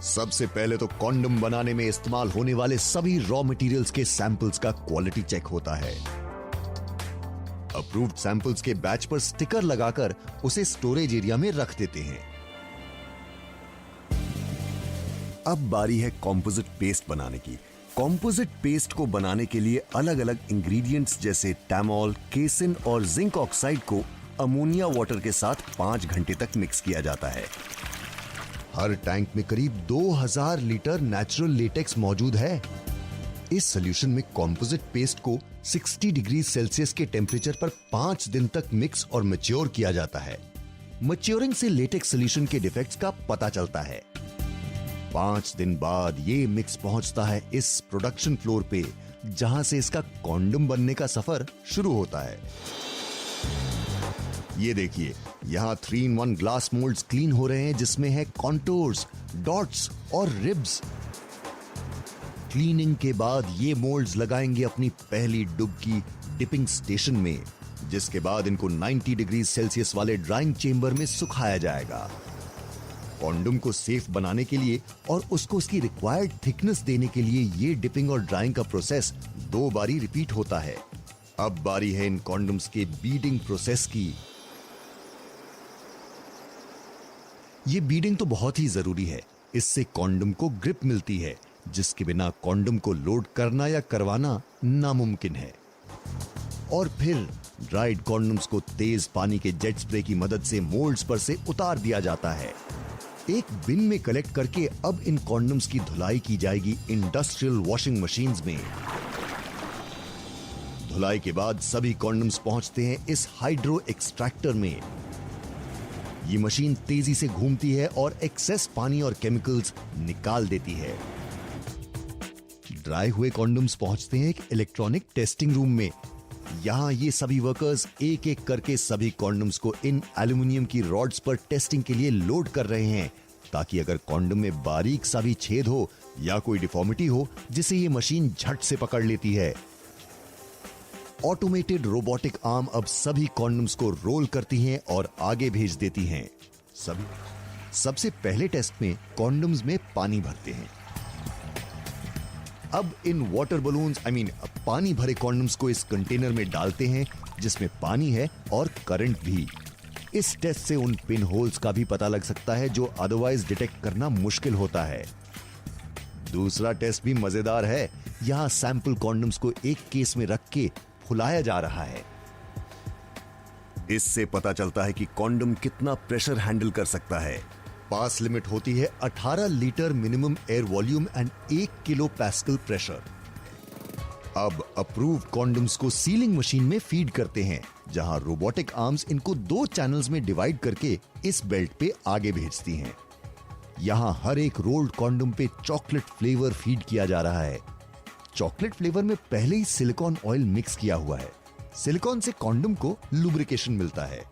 सबसे पहले तो कॉन्डम बनाने में इस्तेमाल होने वाले सभी रॉ मटेरियल्स के सैंपल्स का क्वालिटी चेक होता है। अप्रूव्ड सैंपल्स के बैच पर स्टिकर लगाकर उसे स्टोरेज एरिया में रख देते हैं। अब बारी है कॉम्पोजिट पेस्ट बनाने की। कॉम्पोजिट पेस्ट को बनाने के लिए अलग अलग इंग्रेडिएंट्स जैसे टैमॉल, केसिन और जिंक ऑक्साइड को अमोनिया वाटर के साथ 5 घंटे तक मिक्स किया जाता है। हर टैंक में करीब 2000 लीटर नेचुरल लेटेक्स मौजूद है। इस सॉल्यूशन में कॉम्पोजिट पेस्ट को 60 डिग्री सेल्सियस के टेम्परेचर पर 5 दिन तक मिक्स और मैच्योर किया जाता है। मैच्योरिंग से लेटेक्स सॉल्यूशन के डिफेक्ट्स का पता चलता है। 5 दिन बाद ये मिक्स पहुंचता है इस प्रोडक्शन फ्लोर पे, जहां से इसका कॉन्डम बनने का सफर शुरू होता है। ये देखिए, यहां 3-in-1 ग्लास मोल्ड्स क्लीन हो रहे हैं, जिसमें है कॉन्टोर्स, डॉट्स और रिब्स। क्लीनिंग के बाद ये मोल्ड्स लगाएंगे अपनी पहली डुबकी डिपिंग स्टेशन में, जिसके बाद इनको 90 डिग्री सेल्सियस वाले ड्राइंग चेंबर में सुखाया जाएगा। कॉन्डम को सेफ बनाने के लिए और उसको उसकी रिक्वायर्ड थिकनेस देने के लिए ये डिपिंग और ड्राइंग का प्रोसेस 2 बारी रिपीट होता है। अब बारी है इन कॉन्डम्स के बीडिंग प्रोसेस की। ये बीडिंग तो बहुत ही जरूरी है। इससे कॉन्डम को ग्रिप मिलती है, जिसके बिना कॉन्डम को लोड करना या करवाना नामुमकिन है। और फिर ड्राइड कॉन्डम्स को तेज पानी के जेट स्प्रे की मदद से मोल्ड्स पर से उतार दिया जाता है। एक बिन में कलेक्ट करके अब इन कॉन्डम्स की धुलाई की जाएगी इंडस्ट्रियल वॉशिंग मशीन्स में। धुलाई के बाद सभी कॉन्डम्स पहुंचते हैं इस हाइड्रो एक्सट्रैक्टर में। ये मशीन तेजी से घूमती है और एक्सेस पानी और केमिकल्स निकाल देती है। ड्राई हुए कॉन्डम्स पहुंचते हैं एक इलेक्ट्रॉनिक टेस्टिंग रूम में। यहां ये सभी वर्कर्स एक एक करके सभी कॉन्डम्स को इन एल्यूमिनियम की रॉड्स पर टेस्टिंग के लिए लोड कर रहे हैं, ताकि अगर कॉन्डम में बारीक सा भी छेद हो या कोई डिफॉर्मिटी हो, जिसे ये मशीन झट से पकड़ लेती है। ऑटोमेटेड रोबोटिक आर्म अब सभी कॉन्डम्स को रोल करती हैं और आगे भेज देती हैं। सबसे पहले टेस्ट में कॉन्डम्स में पानी भरते हैं। अब इन वाटर बलून्स पानी भरे कॉन्डम्स को इस कंटेनर में डालते हैं, जिसमें पानी है और करंट भी। इस टेस्ट से उन पिन होल्स का भी पता लग सकता है जो अदरवाइज डिटेक्ट करना मुश्किल होता है। दूसरा टेस्ट भी मजेदार है। यहां सैंपल कॉन्डम्स को एक केस में रख के फुलाया जा रहा है। इससे पता चलता है कि कॉन्डम कितना प्रेशर हैंडल कर सकता है। पास लिमिट होती है 18 litre minimum air volume and 1 kilo pascal pressure. अब अप्रूव कॉन्डम्स को सीलिंग मशीन में फीड करते हैं, जहां रोबोटिक आर्म्स इनको 2 चैनल्स में डिवाइड करके इस बेल्ट पे आगे भेजती हैं। यहां हर एक रोल्ड कॉन्डम पे चॉकलेट फ्लेवर फीड किया जा रहा है। चॉकलेट फ्लेवर में पहले ही सिलिकॉन ऑयल मिक्स किया हुआ है। सिलिकॉन से कॉन्डम को लुब्रिकेशन मिलता है।